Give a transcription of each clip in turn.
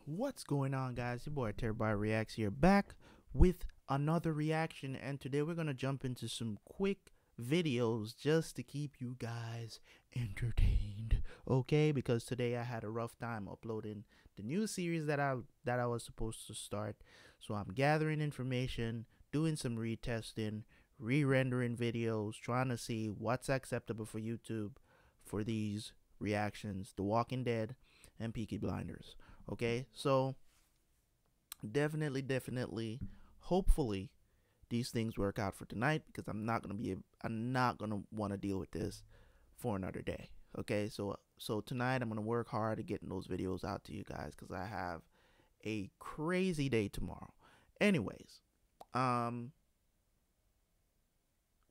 What's going on, guys? Your boy Terabyte Reacts here, back with another reaction, and today we're gonna jump into some quick videos just to keep you guys entertained, okay? Because today I had a rough time uploading the new series that I was supposed to start, so I'm gathering information, doing some retesting, re-rendering videos, trying to see what's acceptable for YouTube for these reactions: The Walking Dead and Peaky Blinders. Okay, so definitely, hopefully, these things work out for tonight because I'm not gonna want to deal with this for another day. Okay, so tonight I'm gonna work hard at getting those videos out to you guys because I have a crazy day tomorrow. Anyways, um,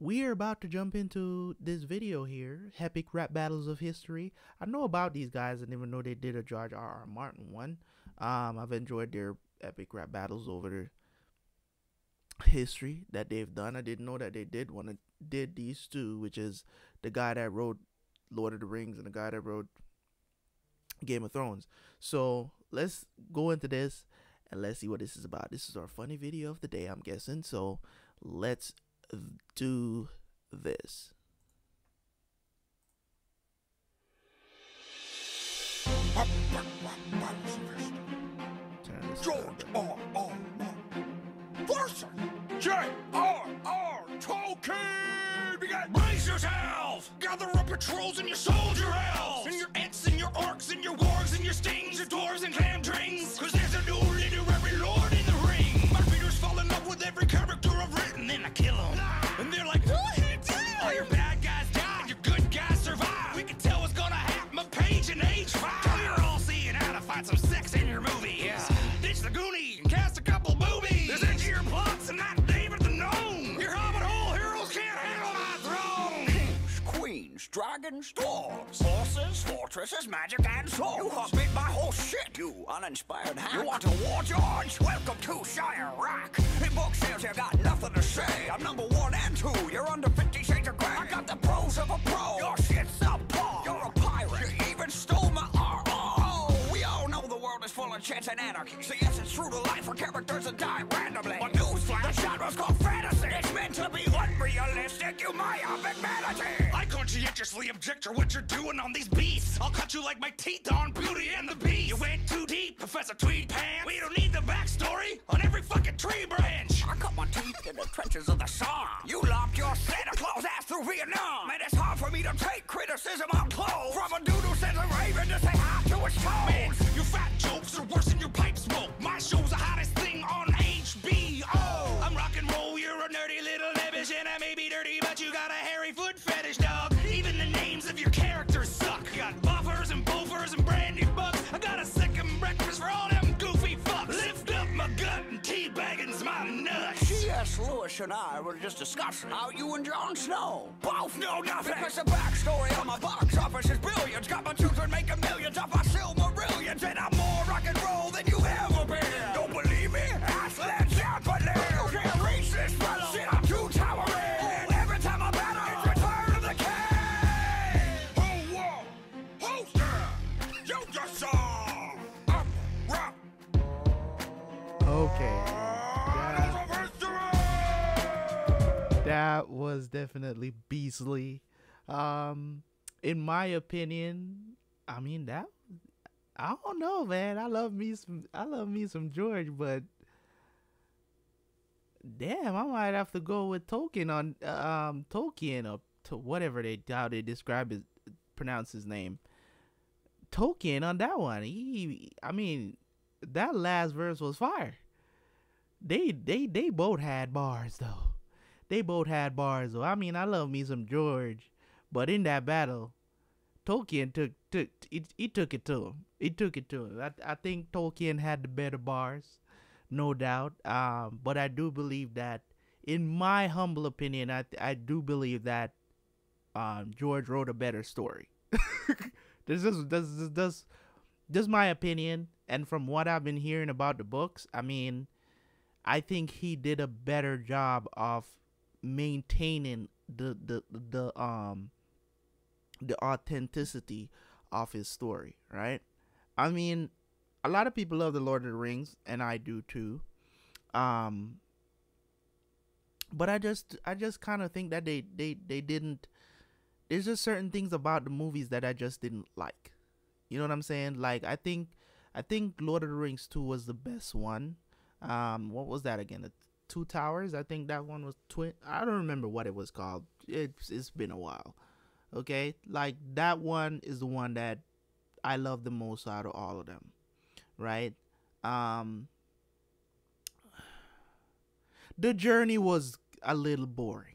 we are about to jump into this video here, Epic Rap Battles of History. I know about these guys. I didn't even know they did a George R.R. Martin one. I've enjoyed their epic rap battles over the history that they've done. I didn't know that they did these two, which is the guy that wrote Lord of the Rings and the guy that wrote Game of Thrones. So let's go into this and let's see what this is about. This is our funny video of the day, I'm guessing. So let's do this. George R.R. Martin. Thorson. J.R.R. Tolkien. We got brace yourself. Gather up your trolls and your soldier elves. And your ents and your orcs and your wargs and your stings, your dwarves and clam drains. Cause there's a new literary lord in the ring. My readers fall in love with every character I've written. Then I kill them. And they're like, oh, he did. All your bad guys die, your good guys survive. We can tell what's gonna happen a page in age 5. You're all seeing how to find some sex in your movies. Yeah. Ditch the Goonie and cast a couple boobies. There's edgier plots and not David the Gnome. Your Hobbit hole heroes can't handle my throne. Kings, queens, dragons, dwarves, horses, fortresses, magic and swords. You have my whole shit, you uninspired hack. You want a war, George? Welcome to Shire Rock. In book sales, you got nothing to say. I'm number 1 and 2. You're under 50 shades of gray. I got the pros of a pro. Your shit's subpar. You're a pirate. You even stole my RR. Is full of chance and anarchy. So yes, it's true to life for characters that die randomly. But newsflash, the genre's called fantasy. It's meant to be unrealistic, you myopic vanity. I conscientiously object to what you're doing on these beasts. I'll cut you like my teeth on Beauty and the Beast. You went too deep, Professor Tweed Pants. We don't need the backstory on every fucking tree branch. I cut my teeth in the trenches of the Somme. You locked your Santa Claus ass through Vietnam. Man, it's hard for me to take criticism on clothes. From a dude who sends a raven to say hi to his toes. Man, you fat jokes are worse than your pipe smoke. My show's the hottest thing on HBO. I'm rock and roll, you're a nerdy little nebbish, and I may be dirty, but you got a hairy foot fetish, dog. Even the names of your characters suck. You got buffers and boofers and brandy bucks. I got a second breakfast for all them goofy fucks. Lift up my gut and teabagging's my nuts. C.S. Lewis and I were just discussing how you and Jon Snow both know nothing. Because the backstory on my box office is billions. Got my children making millions off my Silmarillions, and I'm more rock and roll than you ever been. Don't believe me? Ask Led Zeppelin. You can't reach this fellow. Shit, I'm too towering. Every time I battle, it's Return of the King. Ho, whoa, holster. You just saw up, rock. Okay. That was definitely beastly. In my opinion, I mean I don't know, man. I love me some George, but damn, I might have to go with Tolkien on Tolkien, or to whatever how they pronounce his name. Tolkien on that one. I mean, that last verse was fire. They both had bars though. They both had bars though. I mean, I love me some George, but in that battle, Tolkien took it to him. He took it to him. I think Tolkien had the better bars, no doubt. But I do believe that, in my humble opinion, I do believe that George wrote a better story. This is just my opinion, and from what I've been hearing about the books, I mean, I think he did a better job of maintaining the authenticity of his story, right? I mean, a lot of people love the Lord of the Rings, and I do too. Um, but I just kind of think that they didn't. There's just certain things about the movies that I just didn't like. You know what I'm saying? Like I think Lord of the Rings 2 was the best one. What was that again? The Two Towers? I think that one was twin. I don't remember what it was called. It's been a while. Okay? Like that one is the one that I love the most out of all of them, right? Um the journey was a little boring.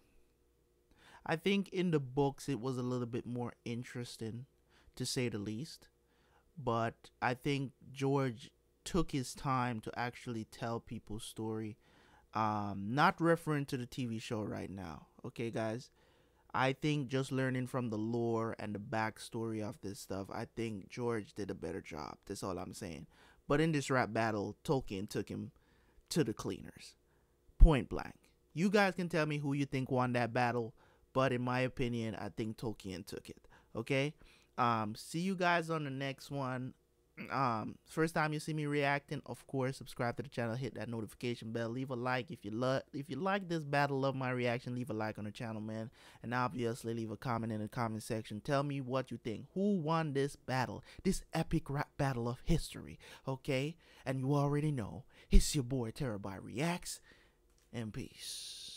I think in the books it was a little bit more interesting, to say the least. But I think George took his time to actually tell people's story. Not referring to the TV show right now. Okay, guys. I think just learning from the lore and the backstory of this stuff, I think George did a better job. That's all I'm saying. But in this rap battle, Tolkien took him to the cleaners. Point blank. You guys can tell me who you think won that battle, but in my opinion, I think Tolkien took it. Okay? See you guys on the next one. First time you see me reacting, of course, subscribe to the channel, hit that notification bell, leave a like if you like this battle, love my reaction, leave a like on the channel, man, and obviously leave a comment in the comment section. Tell me what you think. Who won this battle, this epic rap battle of history? Okay, and you already know it's your boy Terabyt Reacts, and peace.